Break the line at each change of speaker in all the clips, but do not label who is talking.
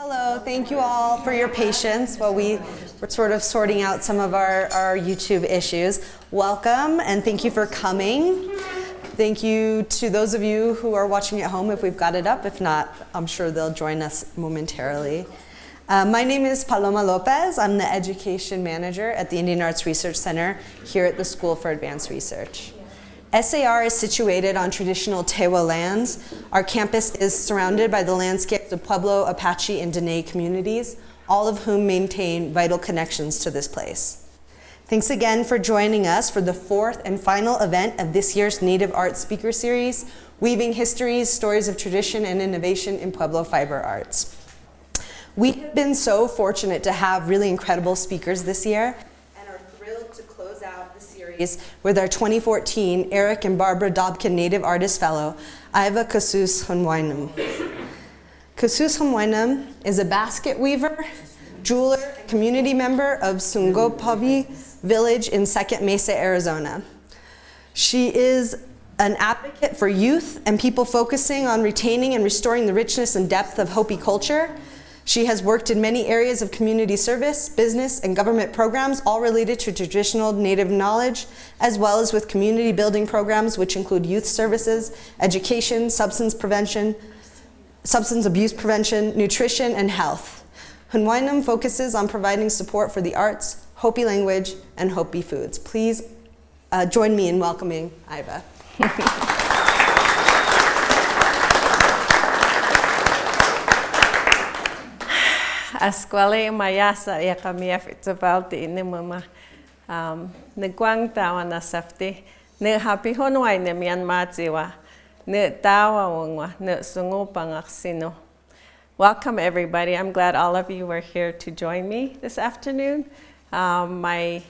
Hello, thank you all for your patience while we were sort of sorting out some of our YouTube issues. Welcome and thank you for coming. Thank you to those of you who are watching at home if we've got it up. If not, I'm sure they'll join us momentarily. My name is Paloma Lopez. I'm the Education Manager at the Indian Arts Research Center here at the School for Advanced Research. SAR is situated on traditional Tewa lands. Our campus is surrounded by the landscapes of Pueblo, Apache, and Dine communities, all of whom maintain vital connections to this place. Thanks again for joining us for the fourth and final event of this year's Native Arts Speaker Series, Weaving Histories, Stories of Tradition and Innovation in Pueblo Fiber Arts. We have been so fortunate to have really incredible speakers this year and are thrilled to close out the series with our 2014 Eric and Barbara Dobkin Native Artist Fellow, Iva Honyestewa. Honyestewa is a basket weaver, jeweler, and community member of Sungopavi Village in Second Mesa, Arizona. She is an advocate for youth and people focusing on retaining and restoring the richness and depth of Hopi culture. She has worked in many areas of community service, business, and government programs, all related to traditional Native knowledge, as well as with community building programs, which include youth services, education, substance abuse prevention, nutrition, and health. Honyestewa focuses on providing support for the arts, Hopi language, and Hopi foods. Please join me in welcoming Iva.
Asquale mayasa ya kami afitzabalti inimama nagwang tawa na safety ne happy honwai ne mian matsiwa ne tawa wangwa ne sungo pangaksino. Welcome everybody. I'm glad all of you were here to join me this afternoon. My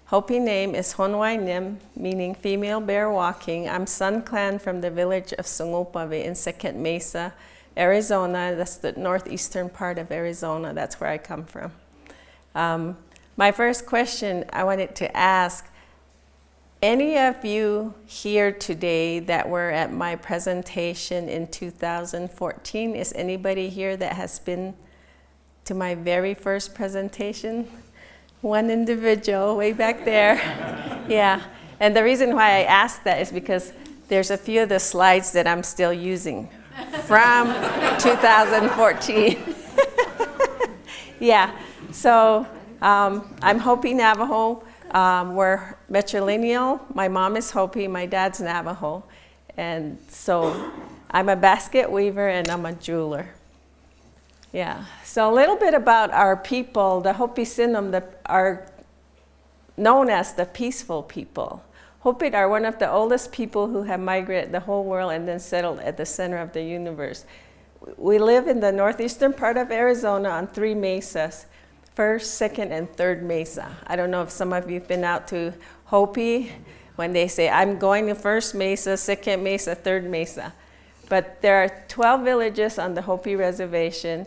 Hopi name is Honyestewa, meaning female bear walking. I'm Sun Clan from the village of Sungopavi in Second Mesa, Arizona. That's the northeastern part of Arizona. That's where I come from. My first question I wanted to ask, any of you here today that were at my presentation in 2014? Is anybody here that has been to my very first presentation? One individual way back there. Yeah, and the reason why I asked that is because there's a few of the slides that I'm still using from 2014. Yeah, so I'm Hopi Navajo. We're matrilineal. My mom is Hopi, my dad's Navajo. And so I'm a basket weaver and I'm a jeweler. Yeah, so a little bit about our people. The Hopi Sinum are known as the peaceful people. Hopi are one of the oldest people who have migrated the whole world and then settled at the center of the universe. We live in the northeastern part of Arizona on 3 mesas, first, second, and third mesa. I don't know if some of you have been out to Hopi when they say, I'm going to first mesa, second mesa, third mesa. But there are 12 villages on the Hopi reservation,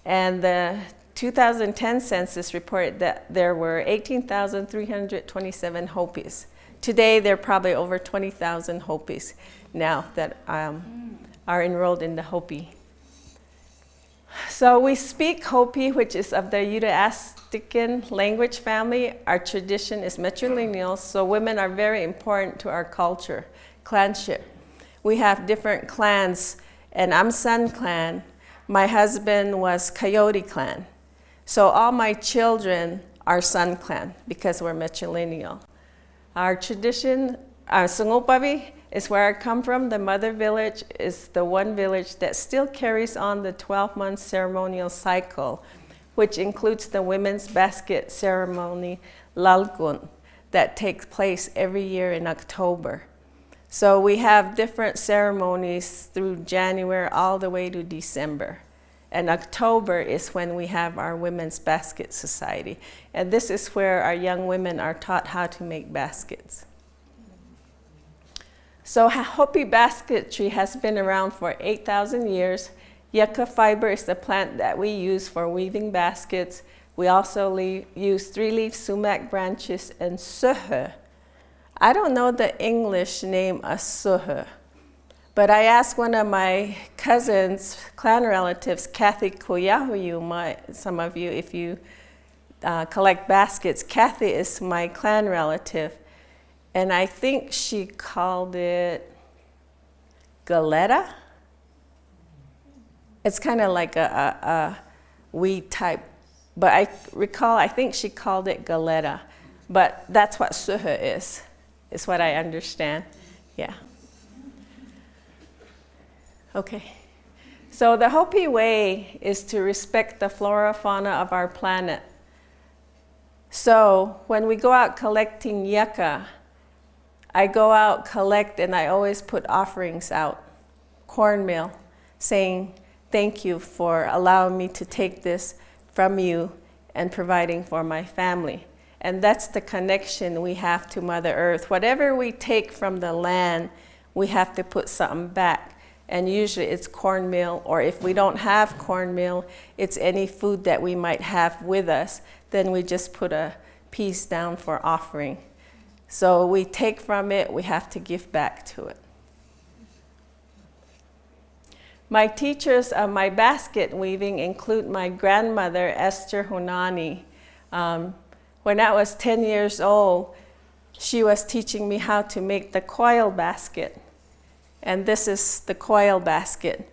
and the 2010 census reported that there were 18,327 Hopis. Today, there are probably over 20,000 Hopis now that are enrolled in the Hopi. So we speak Hopi, which is of the Uto-Aztecan language family. Our tradition is matrilineal, so women are very important to our culture, clanship. We have different clans, and I'm Sun Clan. My husband was Coyote Clan. So all my children are Sun Clan because we're matrilineal. Our tradition, Sungopavi is where I come from. The mother village is the one village that still carries on the 12-month ceremonial cycle, which includes the women's basket ceremony, Lalgun, that takes place every year in October. So we have different ceremonies through January all the way to December. And October is when we have our Women's Basket Society. And this is where our young women are taught how to make baskets. So Hopi basketry has been around for 8,000 years. Yucca fiber is the plant that we use for weaving baskets. We also use 3-leaf sumac branches and suhe. I don't know the English name of suhe, But I asked one of my cousins, clan relatives, Kathy Koyahuyu, some of you, if you collect baskets, Kathy is my clan relative. And I think she called it galeta. It's kind of like a weed type. But I recall, I think she called it galeta. But that's what suha is what I understand. Yeah. Okay. So the Hopi way is to respect the flora fauna of our planet. So when we go out collecting yucca, I go out, collect, and I always put offerings out, cornmeal, saying thank you for allowing me to take this from you and providing for my family. And that's the connection we have to Mother Earth. Whatever we take from the land, we have to put something back. And usually it's cornmeal, or if we don't have cornmeal, it's any food that we might have with us. Then we just put a piece down for offering. So we take from it, we have to give back to it. My teachers of my basket weaving include my grandmother, Esther Hunani. When I was 10 years old, she was teaching me how to make the coil basket. And this is the coil basket.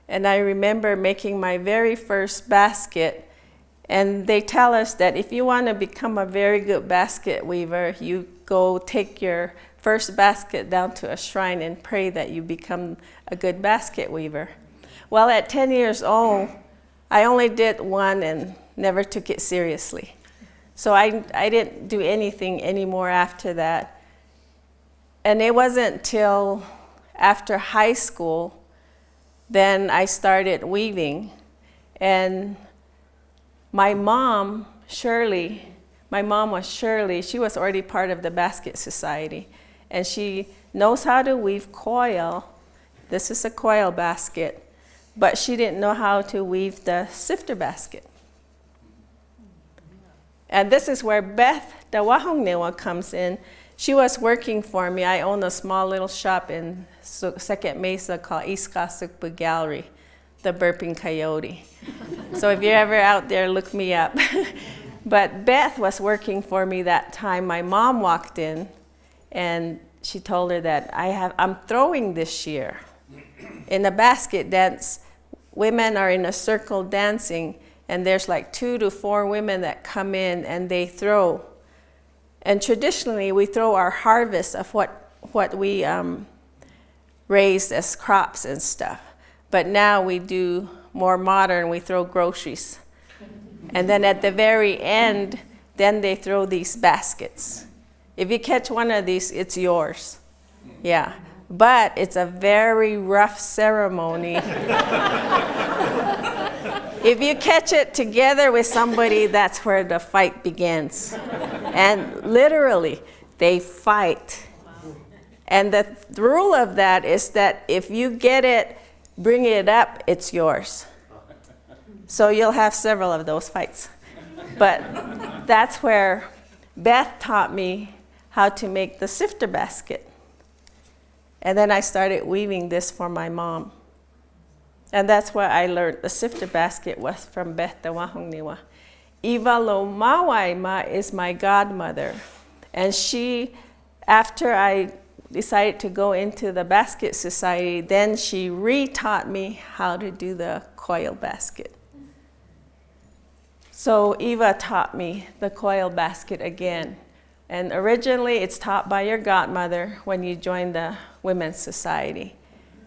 And I remember making my very first basket. And they tell us that if you want to become a very good basket weaver, you go take your first basket down to a shrine and pray that you become a good basket weaver. Well, at 10 years old, I only did one and never took it seriously. So I didn't do anything anymore after that. And it wasn't till after high school, then I started weaving. And my mom was Shirley, she was already part of the Basket Society. And she knows how to weave coil. This is a coil basket. But she didn't know how to weave the sifter basket. And this is where Beth, the Honyestewa, comes in. She was working for me. I own a small little shop in Second Mesa called Iskasukpa Gallery, the Burping Coyote. So if you're ever out there, look me up. But Beth was working for me that time. My mom walked in, and she told her that I'm throwing this year. In a basket dance, women are in a circle dancing, and there's like 2 to 4 women that come in and they throw. And traditionally, we throw our harvest of what we raised as crops and stuff. But now we do more modern, we throw groceries. And then at the very end, then they throw these baskets. If you catch one of these, it's yours. Yeah. But it's a very rough ceremony. If you catch it together with somebody, that's where the fight begins. And literally, they fight. And the rule of that is that if you get it, bring it up, it's yours. So you'll have several of those fights. But that's where Beth taught me how to make the sifter basket. And then I started weaving this for my mom. And that's where I learned the sifter basket was from Beth the Honyestewa. Iva Honyestewa is my godmother. And she, after I decided to go into the Basket Society, then she re-taught me how to do the coil basket. So Iva taught me the coil basket again. And originally it's taught by your godmother when you join the Women's Society.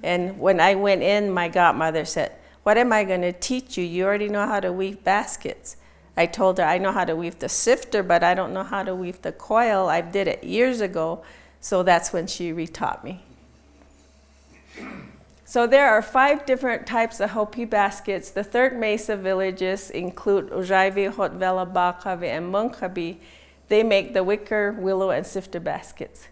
And when I went in, my godmother said, "What am I going to teach you? You already know how to weave baskets." I told her, "I know how to weave the sifter, but I don't know how to weave the coil. I did it years ago." So that's when she re-taught me. So there are 5 different types of Hopi baskets. The third Mesa villages include Ujaivi, Hotvela, Bakavi, and Munkabi. They make the wicker, willow, and sifter baskets.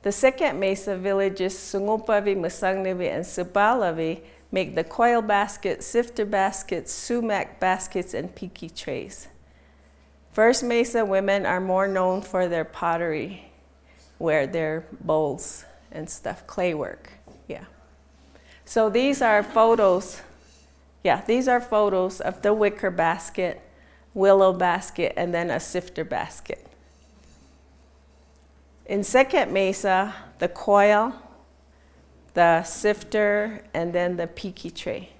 The second Mesa villages, Sungupavi, Musangnavi, and Subalavi, make the coil baskets, sifter baskets, sumac baskets, and piki trays. First Mesa women are more known for their pottery, where their bowls and stuff, clay work. Yeah. So these are photos. Yeah, these are photos of the wicker basket, willow basket, and then a sifter basket. In second mesa, the coil, the sifter, and then the piki tray.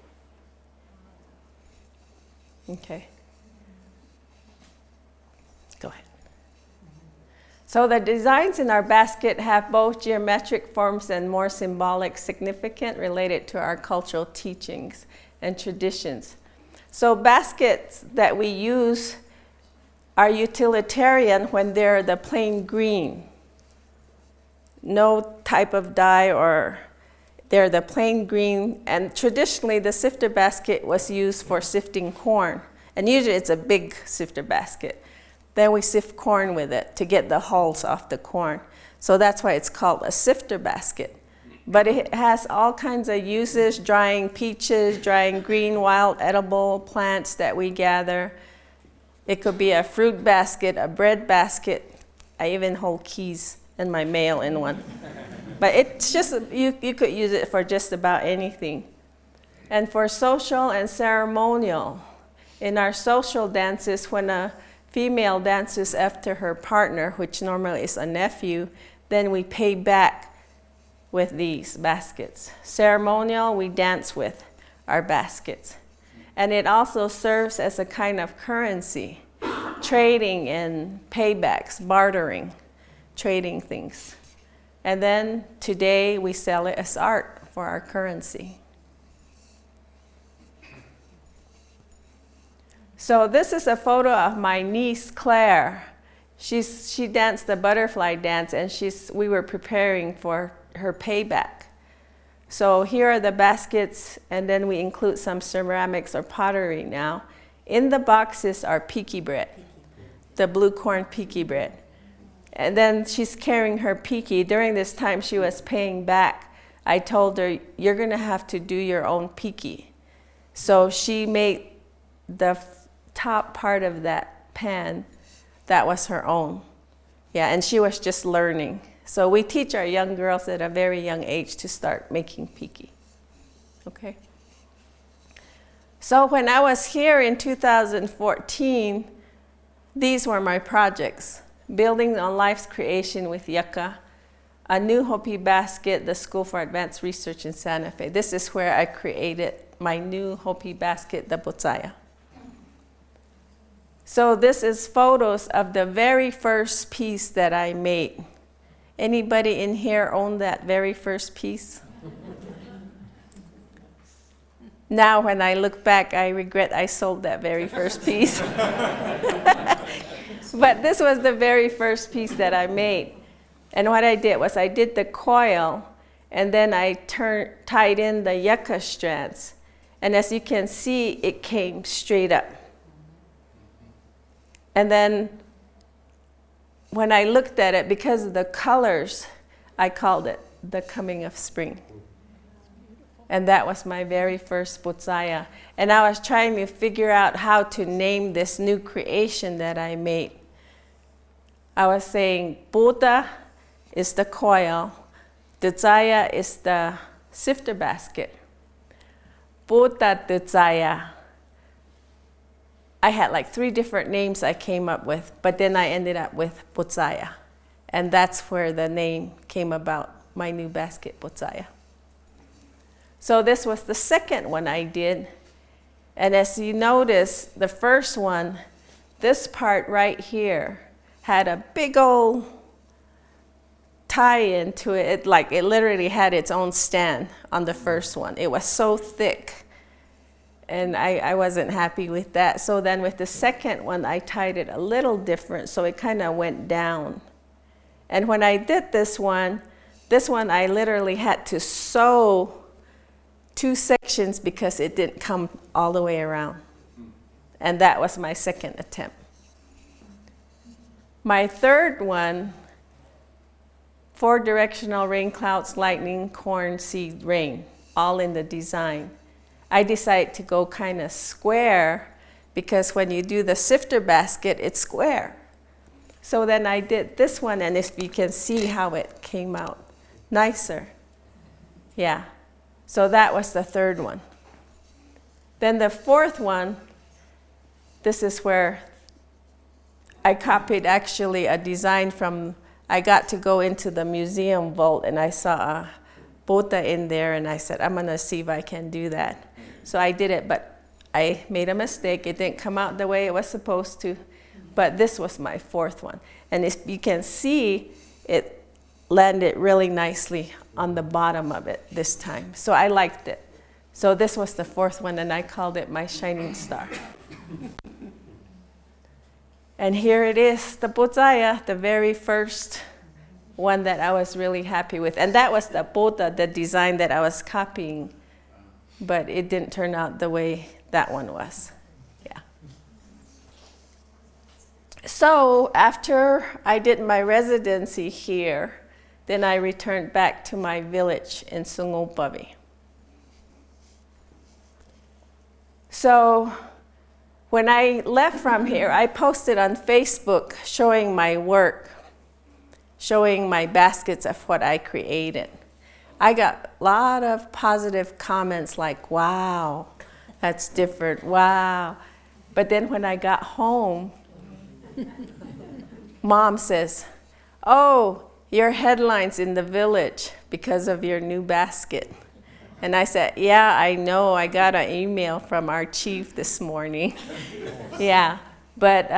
Okay. Go ahead. So the designs in our basket have both geometric forms and more symbolic significance related to our cultural teachings and traditions. So baskets that we use are utilitarian when they're the plain green. No type of dye, or they're the plain green. And traditionally, the sifter basket was used for sifting corn. And usually it's a big sifter basket. Then we sift corn with it to get the hulls off the corn. So that's why it's called a sifter basket. But it has all kinds of uses: drying peaches, drying green, wild, edible plants that we gather. It could be a fruit basket, a bread basket. I even hold keys and my mail in one. But it's just, you could use it for just about anything. And for social and ceremonial, in our social dances, when a female dances after her partner, which normally is a nephew, then we pay back with these baskets. Ceremonial, we dance with our baskets. And it also serves as a kind of currency, trading and paybacks, bartering, trading things. And then today we sell it as art for our currency. So this is a photo of my niece, Claire. She danced the butterfly dance, and we were preparing for her payback. So here are the baskets, and then we include some ceramics or pottery now. In the boxes are piki bread, the blue corn piki bread. And then she's carrying her piki. During this time she was paying back, I told her, you're gonna have to do your own piki. So she made the top part of that pan, that was her own. Yeah, and she was just learning. So we teach our young girls at a very young age to start making piki. Okay. So when I was here in 2014, these were my projects: building on life's creation with yucca, a new Hopi basket, the School for Advanced Research in Santa Fe. This is where I created my new Hopi basket, the Pootsaya. So this is photos of the very first piece that I made. Anybody in here own that very first piece? Now when I look back, I regret I sold that very first piece. But this was the very first piece that I made. And what I did was I did the coil, and then I tied in the yucca strands. And as you can see, it came straight up. And then when I looked at it, because of the colors, I called it the coming of spring. And that was my very first Pootsaya. And I was trying to figure out how to name this new creation that I made. I was saying, Puta is the coil, Pootsaya is the sifter basket. Puta Pootsaya. I had like 3 different names I came up with, but then I ended up with Pootsaya. And that's where the name came about, my new basket, Pootsaya. So this was the second one I did. And as you notice, the first one, this part right here, had a big old tie-in to it. It literally had its own stand on the first one. It was so thick. And I wasn't happy with that. So then with the second one, I tied it a little different, so it kind of went down. And when I did this one I literally had to sew 2 sections because it didn't come all the way around. And that was my second attempt. My third one, 4 directional rain clouds, lightning, corn, seed, rain, all in the design. I decided to go kind of square because when you do the sifter basket, it's square. So then I did this one, and if you can see how it came out nicer. Yeah. So that was the third one. Then the fourth one, this is where I copied actually a design from, I got to go into the museum vault and I saw a bota in there and I said, I'm gonna see if I can do that. So I did it, but I made a mistake. It didn't come out the way it was supposed to, but this was my fourth one. And you can see it landed really nicely on the bottom of it this time. So I liked it. So this was the fourth one and I called it my shining star. And here it is, the Pootsaya, the very first one that I was really happy with. And that was the bota, the design that I was copying, but it didn't turn out the way that one was. Yeah. So after I did my residency here, then I returned back to my village in Sungupavi. So when I left from here, I posted on Facebook showing my work, showing my baskets of what I created. I got a lot of positive comments like, wow, that's different, wow. But then when I got home, Mom says, oh, your headline's in the village because of your new basket. And I said, yeah, I know, I got an email from our chief this morning. Yeah, but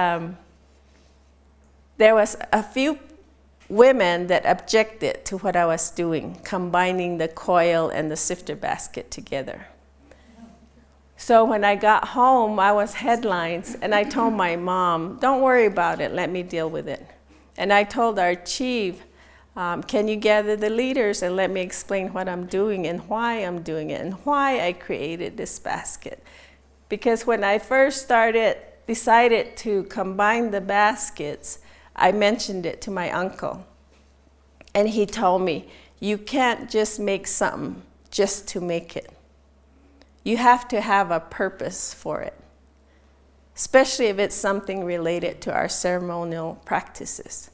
there was a few women that objected to what I was doing, combining the coil and the sifter basket together. So when I got home, I was headlines, and I told my mom, don't worry about it, let me deal with it. And I told our chief, can you gather the leaders and let me explain what I'm doing and why I'm doing it and why I created this basket. Because when I first decided to combine the baskets, I mentioned it to my uncle. And he told me, you can't just make something just to make it. You have to have a purpose for it, especially if it's something related to our ceremonial practices.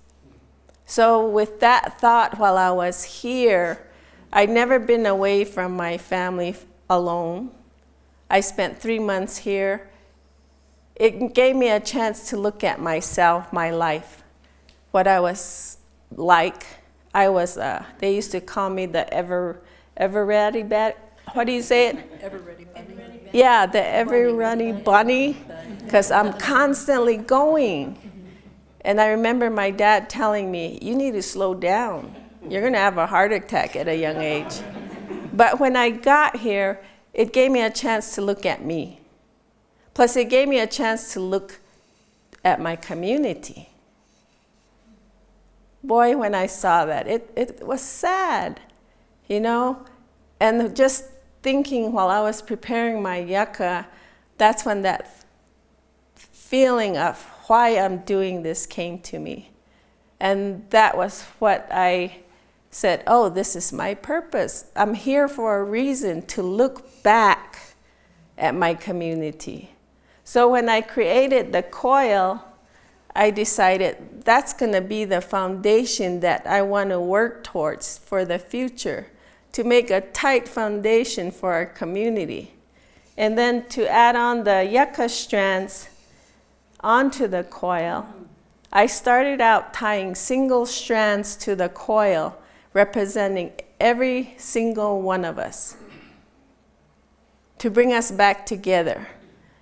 So with that thought while I was here, I'd never been away from my family alone. I spent 3 months here. It gave me a chance to look at myself, my life, what I was like. I was, they used to call me the ever ready, what do you say it?
Ever ready bunny.
Yeah, the ever ready bunny, because I'm constantly going. And I remember my dad telling me, you need to slow down. You're gonna have a heart attack at a young age. But when I got here, it gave me a chance to look at me. Plus it gave me a chance to look at my community. Boy, when I saw that, it was sad, you know? And just thinking while I was preparing my yucca, that's when that feeling of why I'm doing this came to me. And that was what I said, oh, this is my purpose. I'm here for a reason, to look back at my community. So when I created the coil, I decided that's gonna be the foundation that I wanna work towards for the future, to make a tight foundation for our community. And then to add on the yucca strands onto the coil, I started out tying single strands to the coil, representing every single one of us, to bring us back together.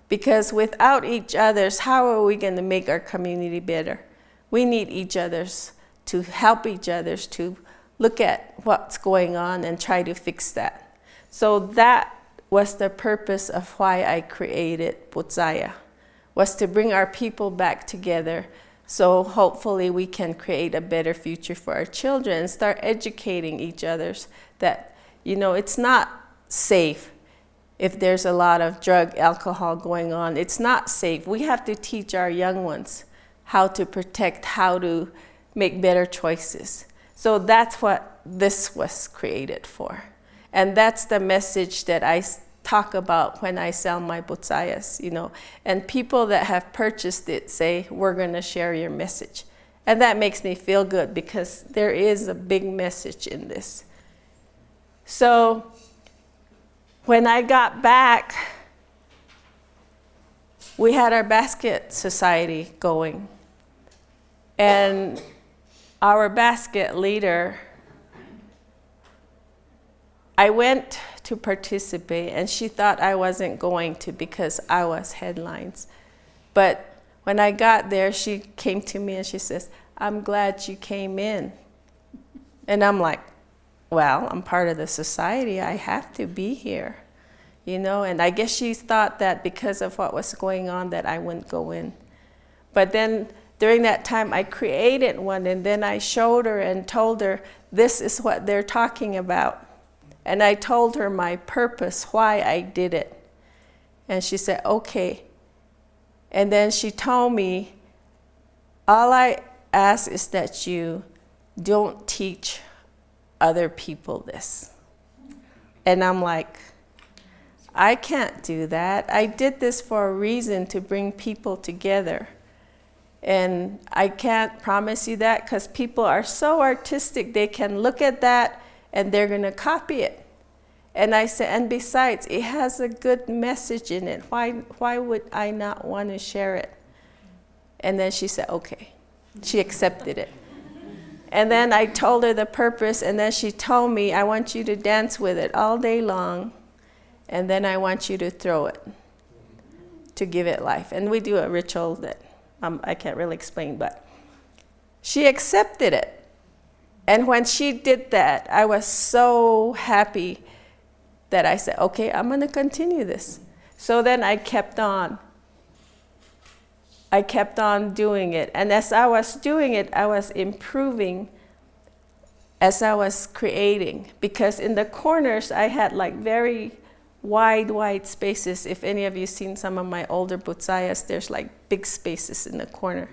Because without each other's, how are we going to make our community better? We need each other's to help each other's to look at what's going on and try to fix that. So that was the purpose of why I created Pootsaya, was to bring our people back together, so hopefully we can create a better future for our children and start educating each others that, you know, it's not safe if there's a lot of drug, alcohol going on. It's not safe. We have to teach our young ones how to protect, how to make better choices. So that's what this was created for. And that's the message that I talk about when I sell my Pootsayas, you know. And people that have purchased it say, we're gonna share your message. And that makes me feel good because there is a big message in this. So when I got back, we had our basket society going. And our basket leader, I went to participate, and she thought I wasn't going to because I was headlines. But when I got there, she came to me and she says, "I'm glad you came in." And I'm like, well, I'm part of the society. I have to be here, you know? And I guess she thought that because of what was going on that I wouldn't go in. But then during that time, I created one, and then I showed her and told her, this is what they're talking about. And I told her my purpose, why I did it. And she said, okay. And then she told me, all I ask is that you don't teach other people this. And I'm like, I can't do that. I did this for a reason, to bring people together. And I can't promise you that, because people are so artistic, they can look at that and they're gonna copy it. And I said, and besides, it has a good message in it. Why would I not want to share it? And then she said, okay. She accepted it. And then I told her the purpose, and then she told me, I want you to dance with it all day long, and then I want you to throw it to give it life. And we do a ritual that I can't really explain, but she accepted it. And when she did that, I was so happy that I said, okay, I'm gonna continue this. So then I kept on. I kept on doing it. And as I was doing it, I was improving as I was creating. Because in the corners, I had like very wide spaces. If any of you seen some of my older Pootsayas, there's like big spaces in the corner.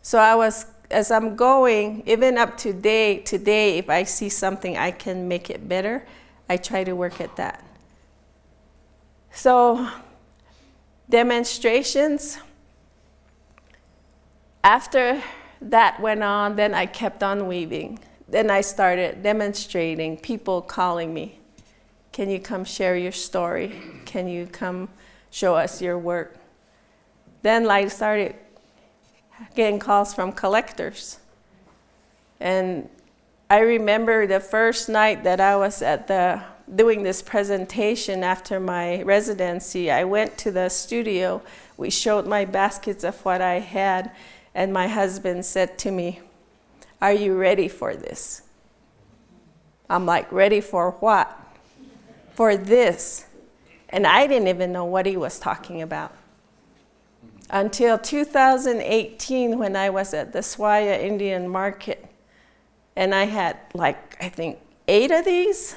So I was, as I'm going, even up to today, if I see something I can make it better, I try to work at that. So demonstrations, after that went on, then I kept on weaving. Then I started demonstrating, people calling me. Can you come share your story? Can you come show us your work? Then I started getting calls from collectors. And I remember the first night that I was at doing this presentation after my residency, I went to the studio. We showed my baskets of what I had, and my husband said to me, are you ready for this? I'm like, ready for what? For this. And I didn't even know what he was talking about. Until 2018, when I was at the Swaya Indian market, and I had like, I think 8 of these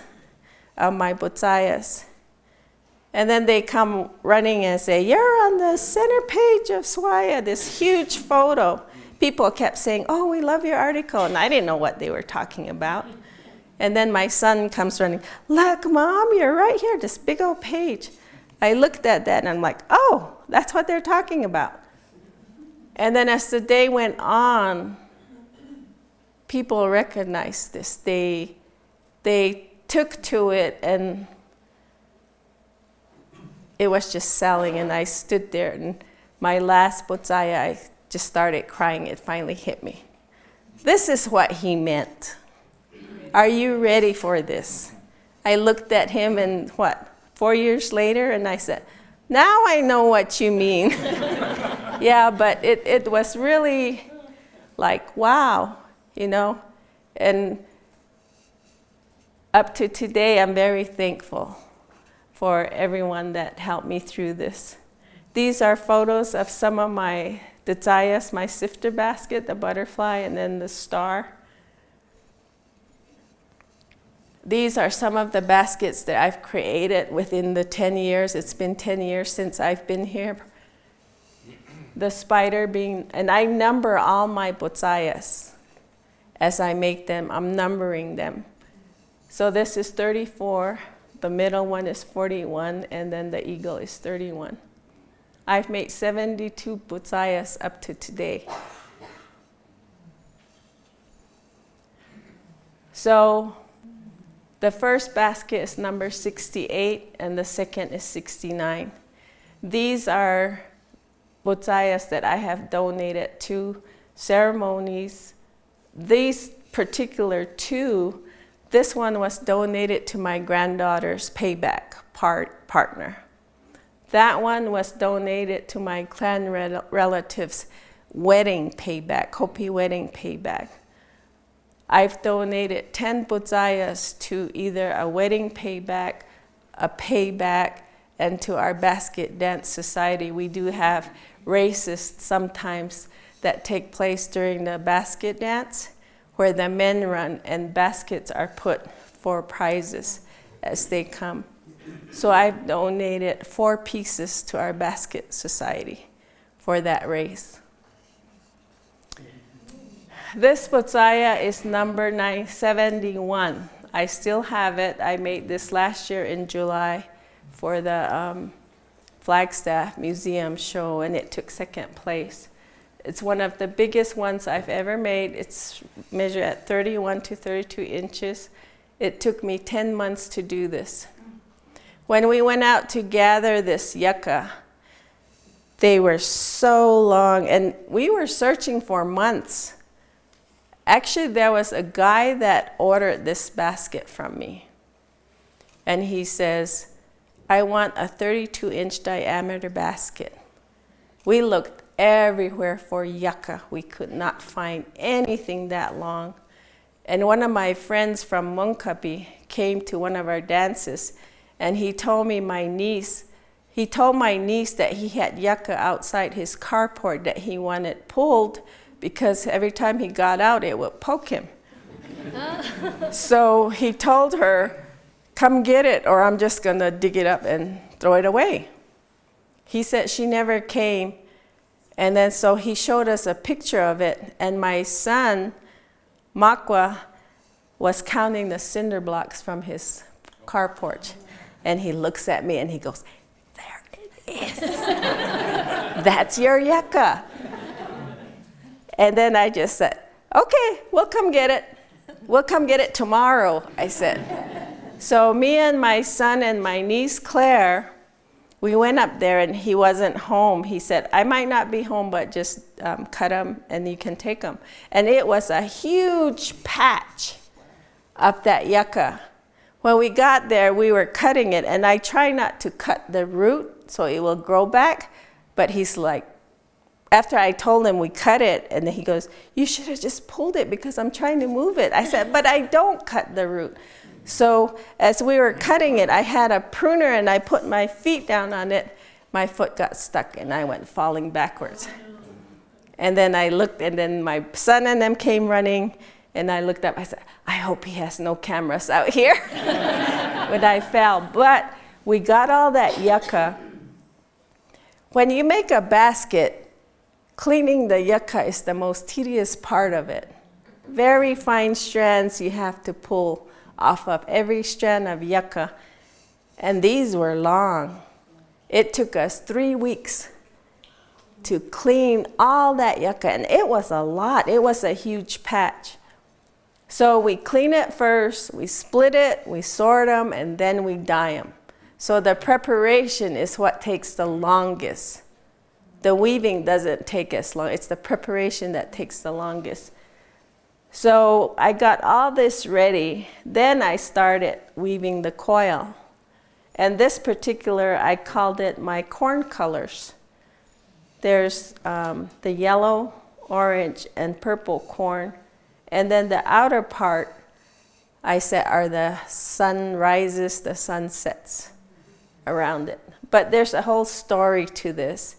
of my Pootsayas. And then they come running and say, you're on the center page of Swaya, this huge photo. People kept saying, oh, we love your article. And I didn't know what they were talking about. And then my son comes running, look, Mom, you're right here, this big old page. I looked at that and I'm like, oh, that's what they're talking about. And then as the day went on, people recognized this. They took to it, and it was just selling. And I stood there, and my last Pootsaya, I just started crying. It finally hit me. This is what he meant. Are you ready for this? I looked at him, and 4 years later, and I said, now I know what you mean. Yeah, but it was really like, wow. You know, and up to today, I'm very thankful for everyone that helped me through this. These are photos of some of my Pootsayas, my sifter basket, the butterfly, and then the star. These are some of the baskets that I've created within the 10 years. It's been 10 years since I've been here. The spider being, and I number all my Pootsayas. As I make them, I'm numbering them. So this is 34, the middle one is 41, and then the eagle is 31. I've made 72 Pootsayas up to today. So The first basket is number 68, and the second is 69. These are Pootsayas that I have donated to ceremonies. These particular two, this one was donated to my granddaughter's payback partner. That one was donated to my clan relative's wedding payback, Hopi wedding payback. I've donated 10 Pootsayas to either a wedding payback, a payback, and to our basket dance society. We do have races sometimes that take place during the basket dance, where the men run and baskets are put for prizes as they come. So I've donated 4 pieces to our basket society for that race. This Pootsaya is number 971. I still have it. I made this last year in July for the Flagstaff Museum show, and it took 2nd place. It's one of the biggest ones I've ever made. It's measured at 31 to 32 inches. It took me 10 months to do this. When we went out to gather this yucca, they were so long, and we were searching for months. Actually, there was a guy that ordered this basket from me. And he says, I want a 32-inch diameter basket. We looked everywhere for yucca. We could not find anything that long. And one of my friends from Monkapi came to one of our dances, and he told my niece that he had yucca outside his carport that he wanted pulled, because every time he got out, it would poke him. So he told her, come get it, or I'm just gonna dig it up and throw it away. He said she never came, and then so he showed us a picture of it, and my son, Makwa, was counting the cinder blocks from his carport, and he looks at me and he goes, there it is. That's your yucca. And then I just said, okay, we'll come get it. We'll come get it tomorrow, I said. So me and my son and my niece, Claire, we went up there and he wasn't home. He said, I might not be home, but just cut them and you can take them. And it was a huge patch of that yucca. When we got there, we were cutting it, and I try not to cut the root so it will grow back, but he's like, after I told him we cut it, and then he goes, you should have just pulled it because I'm trying to move it. I said, but I don't cut the root. So as we were cutting it, I had a pruner and I put my feet down on it. My foot got stuck and I went falling backwards. And then I looked, and then my son and them came running, and I looked up, I said, I hope he has no cameras out here. But I fell. But we got all that yucca. When you make a basket, cleaning the yucca is the most tedious part of it. Very fine strands you have to pull off of every strand of yucca. And these were long. It took us 3 weeks to clean all that yucca, and it was a lot. It was a huge patch. So we clean it first, we split it, we sort them, and then we dye them. So the preparation is what takes the longest. The weaving doesn't take as long. It's the preparation that takes the longest. So I got all this ready. Then I started weaving the coil. And this particular, I called it my corn colors. There's the yellow, orange, and purple corn. And then the outer part, I said, are the sunrises, the sunsets around it. But there's a whole story to this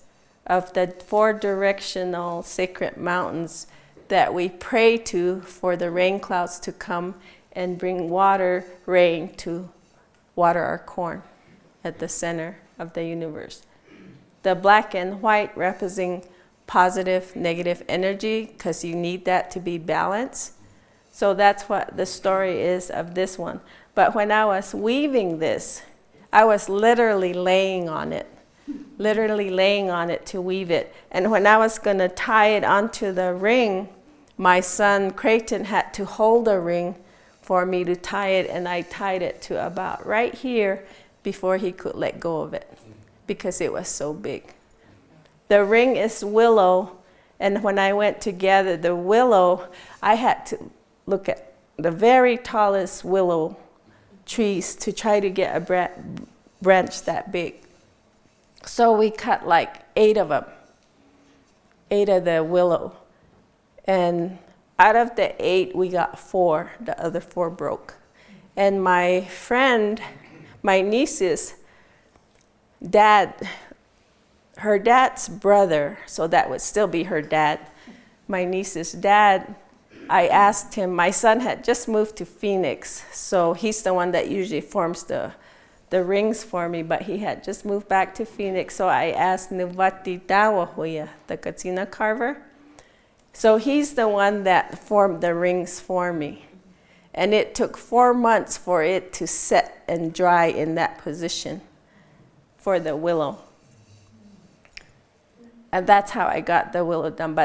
of the 4 directional sacred mountains that we pray to for the rain clouds to come and bring water, rain to water our corn at the center of the universe. The black and white representing positive, negative energy, because you need that to be balanced. So that's what the story is of this one. But when I was weaving this, I was literally laying on it to weave it. And when I was going to tie it onto the ring, my son Creighton had to hold the ring for me to tie it, and I tied it to about right here before he could let go of it because it was so big. The ring is willow, and when I went to gather the willow, I had to look at the very tallest willow trees to try to get a branch that big. So we cut like 8 of them, 8 of the willow. And out of the 8, we got 4. The other 4 broke. And my friend, my niece's dad, her dad's brother, so that would still be her dad, my niece's dad, I asked him, my son had just moved to Phoenix, so he's the one that usually forms the rings for me, but he had just moved back to Phoenix, so I asked Nivati Dawahuya, the katina carver. So he's the one that formed the rings for me. And it took 4 months for it to set and dry in that position for the willow. And that's how I got the willow done.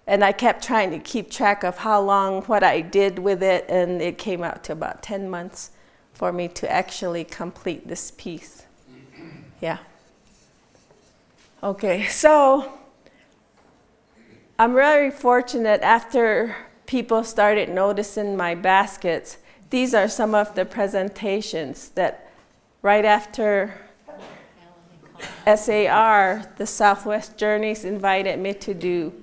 And I kept trying to keep track of how long, what I did with it, and it came out to about 10 months for me to actually complete this piece. Yeah. Okay, so I'm very fortunate after people started noticing my baskets. These are some of the presentations that right after SAR, the Southwest Journeys, invited me to do,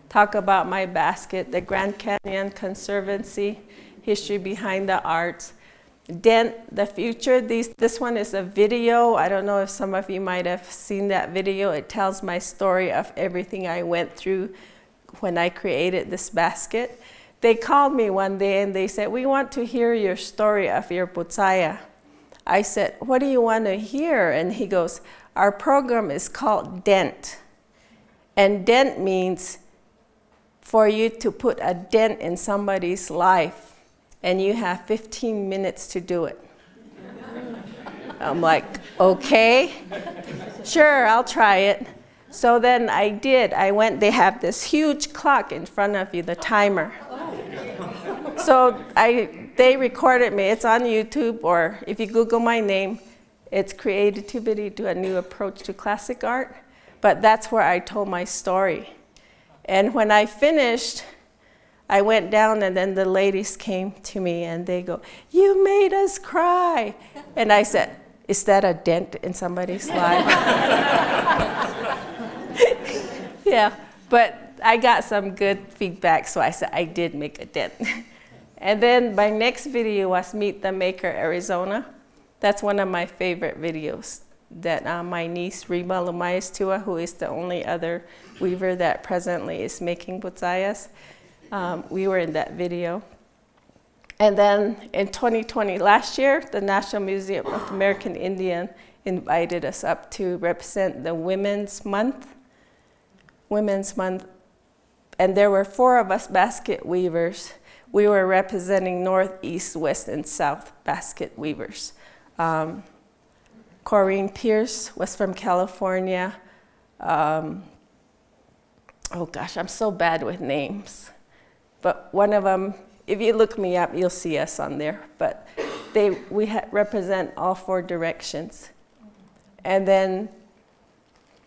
talk about my basket, the Grand Canyon Conservancy, history behind the arts. Dent the Future, this one is a video. I don't know if some of you might have seen that video. It tells my story of everything I went through when I created this basket. They called me one day and they said, we want to hear your story of your Pootsaya. I said, what do you want to hear? And he goes, our program is called Dent. And dent means for you to put a dent in somebody's life, and you have 15 minutes to do it. I'm like, okay, sure, I'll try it. So then I did. I went, they have this huge clock in front of you, the timer. So they recorded me. It's on YouTube, or if you Google my name, it's Creativity to a New Approach to Classic Art. But that's where I told my story. And when I finished, I went down, and then the ladies came to me and they go, you made us cry. And I said, is that a dent in somebody's life? Yeah, but I got some good feedback, so I said I did make a dent. And then my next video was Meet the Maker, Arizona. That's one of my favorite videos that my niece, Iva Honyestewa, who is the only other weaver that presently is making Pootsayas, we were in that video. And then in 2020, last year, the National Museum of American Indian invited us up to represent the Women's Month. And there were 4 of us basket weavers. We were representing North, East, West, and South basket weavers. Corinne Pierce was from California. Oh gosh, I'm so bad with names. But one of them, if you look me up, you'll see us on there. But we represent all 4 directions. And then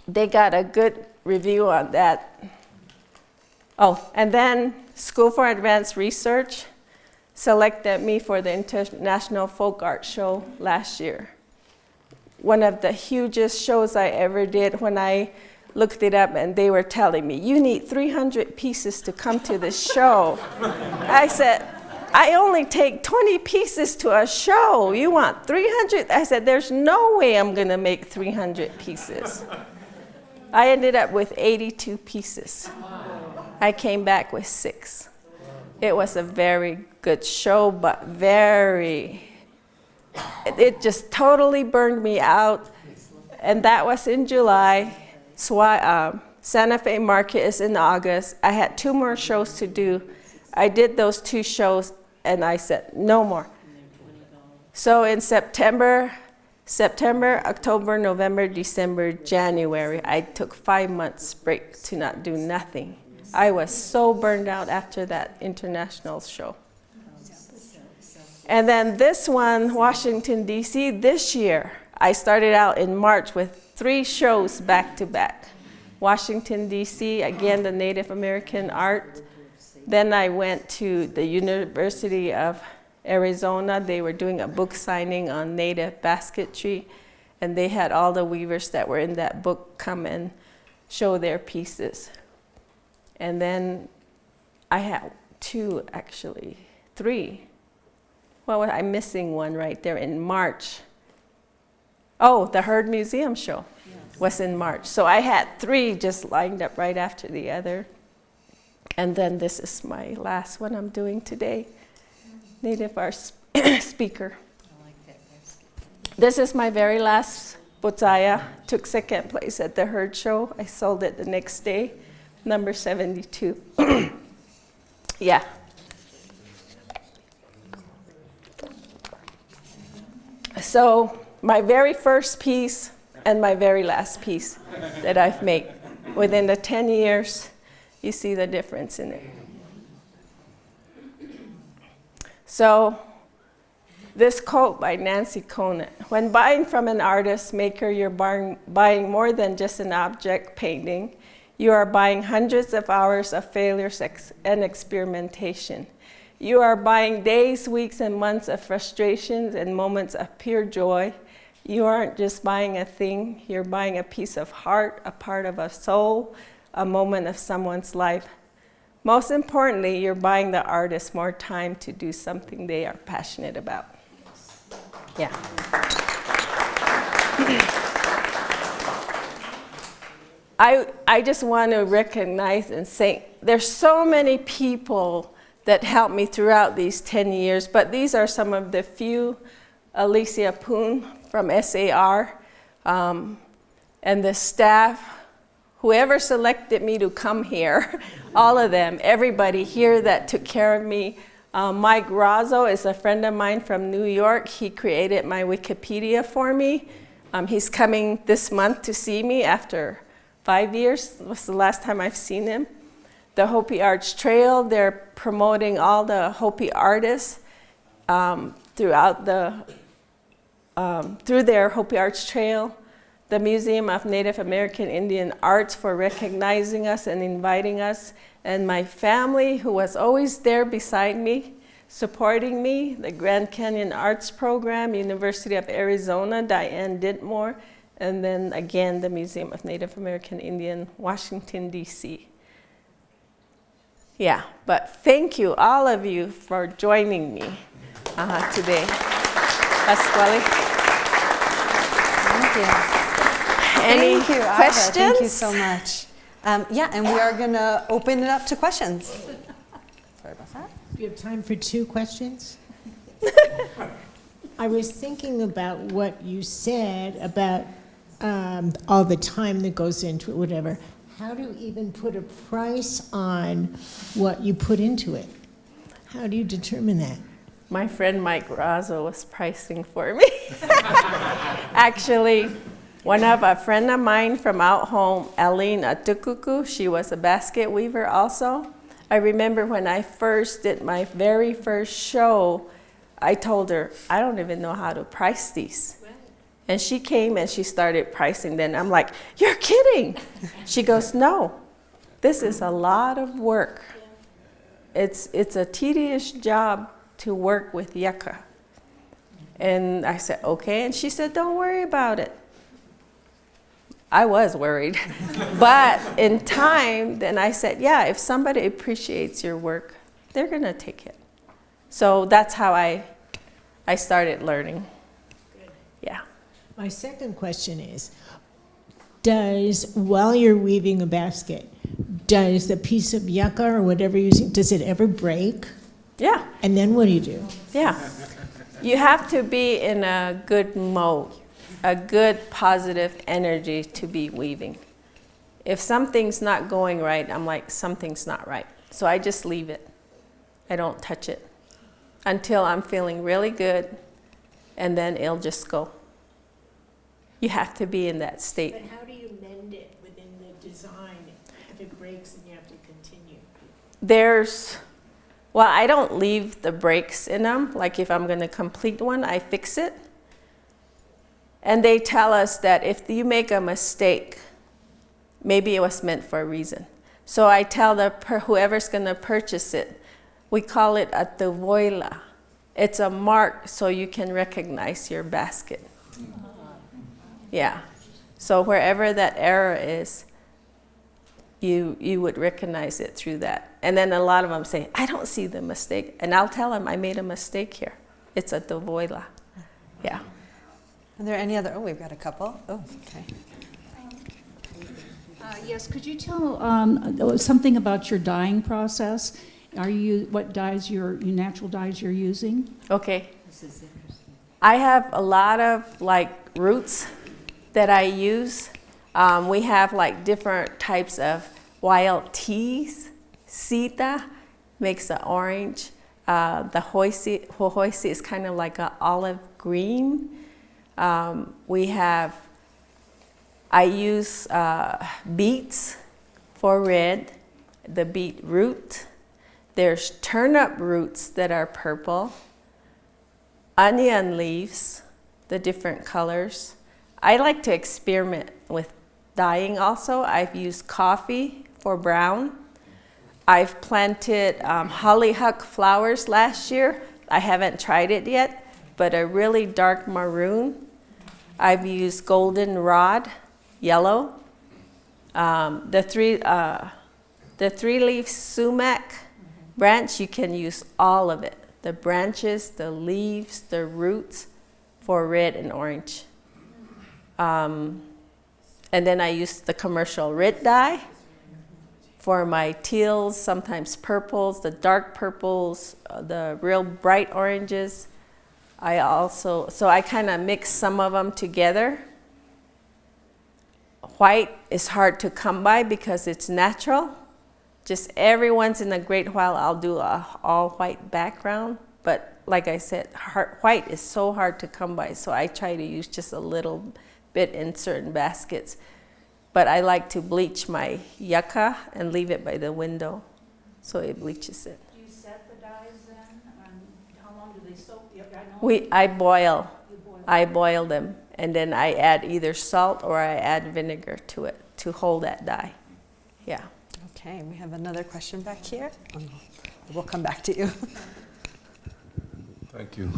they got a good review on that. Oh, and then School for Advanced Research selected me for the International Folk Art Show last year. One of the hugest shows I ever did. When I looked it up and they were telling me, you need 300 pieces to come to the show. I said, I only take 20 pieces to a show. You want 300? I said, there's no way I'm gonna make 300 pieces. I ended up with 82 pieces. I came back with 6. It was a very good show, but it just totally burned me out. And that was in July. Santa Fe Market is in August. I had 2 more shows to do. I did those 2 shows and I said, no more. So in September, October, November, December, January, I took 5 months break to not do nothing. I was so burned out after that international show. And then this one, Washington, D.C., this year, I started out in March with 3 shows back to back. Washington, D.C., again, the Native American art. Then I went to the University of Arizona. They were doing a book signing on Native basketry, and they had all the weavers that were in that book come and show their pieces. And then I had 2, actually, 3. Well, I'm missing one right there in March. Oh, the Heard Museum show was in March. So I had 3 just lined up right after the other. And then this is my last one I'm doing today, Native art speaker.
I like that basket.
This is my very last Pootsaya. Took 2nd place at the Heard show. I sold it the next day, number 72. Yeah. So my very first piece and my very last piece that I've made. Within the 10 years, you see the difference in it. So this quote by Nancy Conant: when buying from an artist maker, you're buying more than just an object painting. You are buying hundreds of hours of failures and experimentation. You are buying days, weeks, and months of frustrations and moments of pure joy. You aren't just buying a thing, you're buying a piece of heart, a part of a soul, a moment of someone's life. Most importantly, you're buying the artist more time to do something they are passionate about. Yeah. I just want to recognize and say there's so many people that helped me throughout these 10 years, but these are some of the few. Alicia Poon from SAR, and the staff, whoever selected me to come here, all of them, everybody here that took care of me. Mike Razzo is a friend of mine from New York. He created my Wikipedia for me. He's coming this month to see me after 5 years. It was the last time I've seen him. The Hopi Arts Trail, they're promoting all the Hopi artists throughout through their Hopi Arts Trail. The Museum of Native American Indian Arts for recognizing us and inviting us. And my family, who was always there beside me, supporting me. The Grand Canyon Arts Program, University of Arizona, Diane Ditmore. And then again, the Museum of Native American Indian, Washington, D.C. Yeah, but thank you, all of you, for joining me today. Pasquale.
Thank you.
Any
Thank you, Iva.
questions?
Thank you so much. Yeah, and we are going to open it up to questions. Sorry about that.
We have time for 2 questions. I was thinking about what you said about all the time that goes into it, whatever. How do you even put a price on what you put into it? How do you determine that?
My friend Mike Razzo was pricing for me. Actually, a friend of mine from out home, Aline Atukuku, she was a basket weaver also. I remember when I first did my very first show, I told her, I don't even know how to price these. And she came and she started pricing. Then I'm like, you're kidding. She goes, no, this is a lot of work. It's a tedious job to work with yucca. And I said, okay. And she said, don't worry about it. I was worried. But in time, then I said, yeah, if somebody appreciates your work, they're going to take it. So that's how I started learning.
Good.
Yeah.
My second question is, while you're weaving a basket, does the piece of yucca or whatever you're using, does it ever break?
Yeah.
And then what do you do?
Yeah. You have to be in a good mode, a good positive energy to be weaving. If something's not going right, I'm like, something's not right. So I just leave it. I don't touch it until I'm feeling really good, and then it'll just go. You have to be in that state.
But how do you mend it within the design? If it breaks, then you have to continue.
There's Well, I don't leave the breaks in them. Like if I'm gonna complete one, I fix it. And they tell us that if you make a mistake, maybe it was meant for a reason. So I tell whoever's gonna purchase it, we call it a tevoila. It's a mark so you can recognize your basket. Yeah. So wherever that error is, you would recognize it through that. And then a lot of them say, I don't see the mistake. And I'll tell them I made a mistake here. It's a tevoila. Yeah.
Are there any other? Oh, we've got a couple. Oh, okay.
Yes, could you tell something about your dyeing process? What dyes your natural dyes you're using?
Okay. I have a lot of like roots that I use. We have like different types of wild teas. Sita makes the orange. The hoisi is kind of like an olive green. I use beets for red, the beet root. There's turnip roots that are purple, onion leaves, the different colors. I like to experiment with dyeing also. I've used coffee for brown. I've planted hollyhock flowers last year. I haven't tried it yet, but a really dark maroon. I've used goldenrod, yellow. The three-leaf sumac branch, you can use all of it. The branches, the leaves, the roots for red and orange. And then I use the commercial red dye for my teals, sometimes purples, the dark purples, the real bright oranges. So I kind of mix some of them together. White is hard to come by because it's natural. Just every once in a great while I'll do a all white background. But like I said, white is so hard to come by, so I try to use just a little bit in certain baskets. But I like to bleach my yucca and leave it by the window so it bleaches it.
Do you set the dyes then? How long do they soak?
I boil them, and then I add either salt or I add vinegar to it to hold that dye. Yeah.
Okay, we have another question back here. We'll come back to you.
Thank you.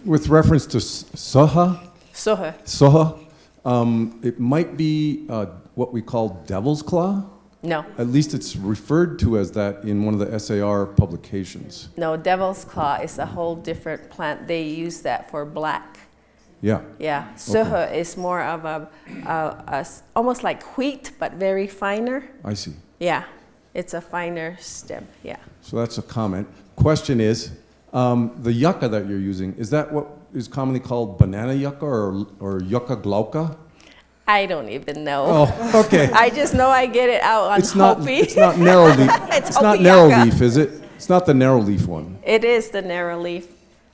With reference to soha, it might be what we call devil's claw.
No.
At least it's referred to as that in one of the SAR publications.
No, devil's claw is a whole different plant. They use that for black.
Yeah.
Yeah. Soha is more of a almost like wheat, but very finer.
I see.
Yeah. It's a finer stem. Yeah.
So that's a comment. Question is, the yucca that you're using, is that what is commonly called banana yucca or yucca glauca?
I don't even know.
Oh, okay.
I just know I get it out on Hopi.
It's not narrow leaf.
It's
not
Hopi
narrow
yucca.
leaf, is it? It's not the narrow leaf one.
It is the narrow leaf.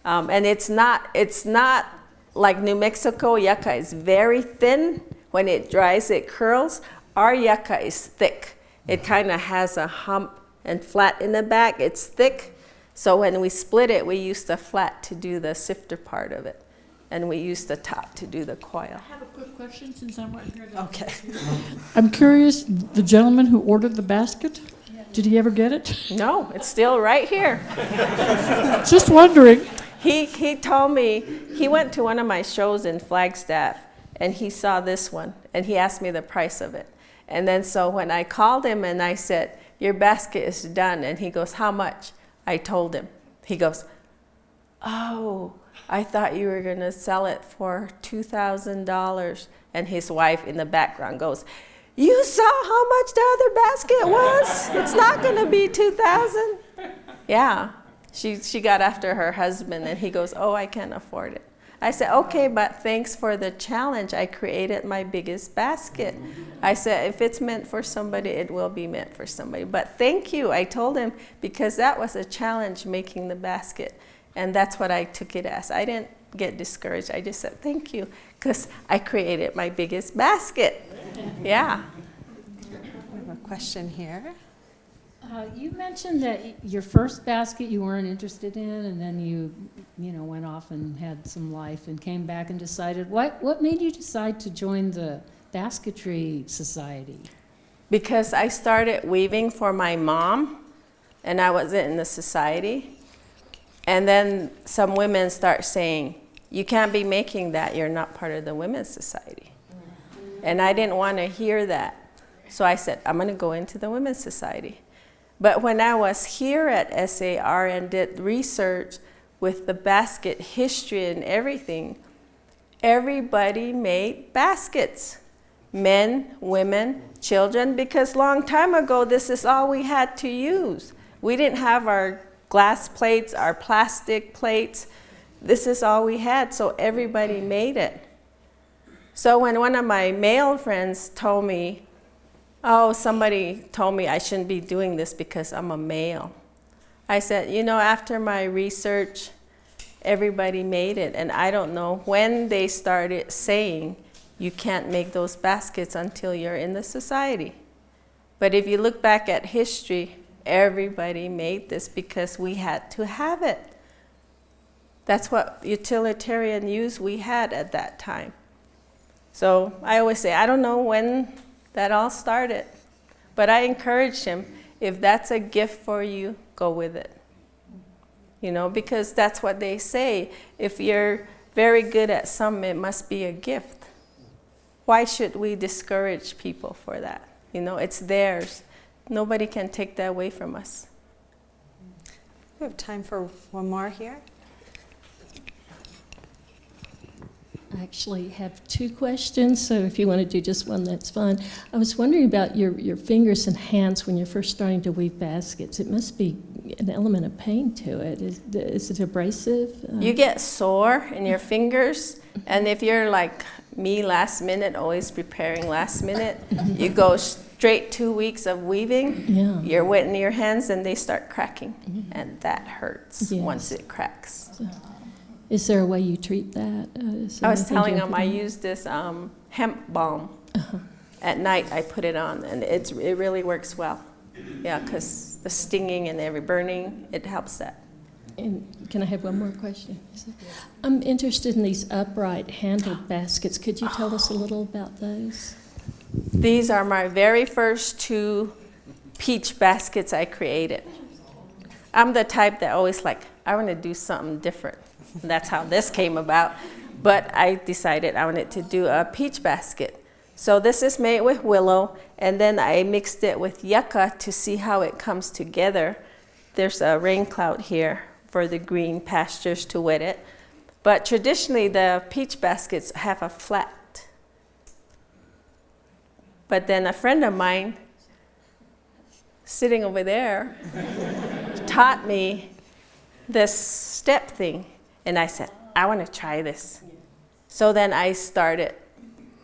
And it's not like New Mexico yucca is very thin. When it dries, it curls. Our yucca is thick. It kind of has a hump and flat in the back. It's thick. So when we split it, we use the flat to do the sifter part of it. And we use the top to do the coil.
I have a quick question since I'm right here.
Okay.
I'm curious, the gentleman who ordered the basket, did he ever get it?
No, it's still right here.
Just wondering.
He told me, he went to one of my shows in Flagstaff, and he saw this one, and he asked me the price of it. And then so when I called him and I said, your basket is done, and he goes, how much? I told him. He goes, oh, I thought you were going to sell it for $2,000. And his wife in the background goes, you saw how much the other basket was? It's not going to be $2,000. Yeah. She got after her husband, and he goes, oh, I can't afford it. I said, okay, but thanks for the challenge. I created my biggest basket. I said, if it's meant for somebody, it will be meant for somebody. But thank you, I told him, because that was a challenge making the basket. And that's what I took it as. I didn't get discouraged. I just said, thank you, because I created my biggest basket. Yeah.
We have a question here.
You mentioned that your first basket you weren't interested in, and then you went off and had some life and came back and decided. What made you decide to join the Basketry Society?
Because I started weaving for my mom, and I wasn't in the society. And then some women start saying, you can't be making that, you're not part of the women's society. And I didn't want to hear that. So I said, I'm going to go into the women's society. But when I was here at SAR and did research with the basket history and everything, everybody made baskets. Men, women, children, because long time ago, this is all we had to use. We didn't have our glass plates, our plastic plates. This is all we had, so everybody made it. So when one of my male friends told me, oh, somebody told me I shouldn't be doing this because I'm a male. I said, after my research, everybody made it. And I don't know when they started saying you can't make those baskets until you're in the society. But if you look back at history, everybody made this because we had to have it. That's what utilitarian use we had at that time. So I always say, I don't know when that all started. But I encourage him, if that's a gift for you, go with it. Because that's what they say. If you're very good at something, it must be a gift. Why should we discourage people for that? It's theirs. Nobody can take that away from us.
We have time for one more here.
I actually have two questions, so if you want to do just one, that's fine. I was wondering about your fingers and hands when you're first starting to weave baskets. It must be an element of pain to it. Is it abrasive?
You get sore in your fingers, and if you're like me last minute, always preparing last minute, you go straight 2 weeks of weaving,
Yeah.
you're wetting your hands and they start cracking, and that hurts
Yes.
once it cracks.
Is there a way you treat that?
I was telling them I use this hemp balm. At night I put it on, and it really works well. Yeah, because the stinging and every burning, it helps that.
And can I have one more question? I'm interested in these upright handled baskets. Could you tell us a little about those?
These are my very first 2 peach baskets I created. I'm the type that always I want to do something different. And that's how this came about. But I decided I wanted to do a peach basket. So this is made with willow, and then I mixed it with yucca to see how it comes together. There's a rain cloud here for the green pastures to wet it. But traditionally, the peach baskets have a flat. But then a friend of mine, sitting over there, taught me this step thing. And I said, I want to try this. So then I started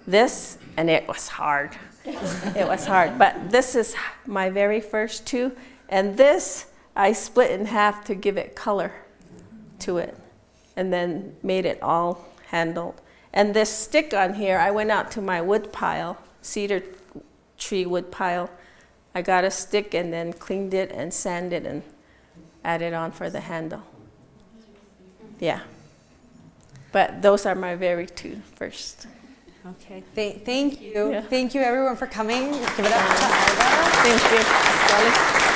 this, and it was hard. It was hard. But this is my very first 2. And this, I split in half to give it color to it, and then made it all handled. And this stick on here, I went out to my wood pile, cedar tree wood pile. I got a stick and then cleaned it and sanded and added on for the handle. Yeah. But those are my very 2 first.
Okay, thank you.
Yeah.
Thank you everyone for coming. Give it up to Iva.
Thank you.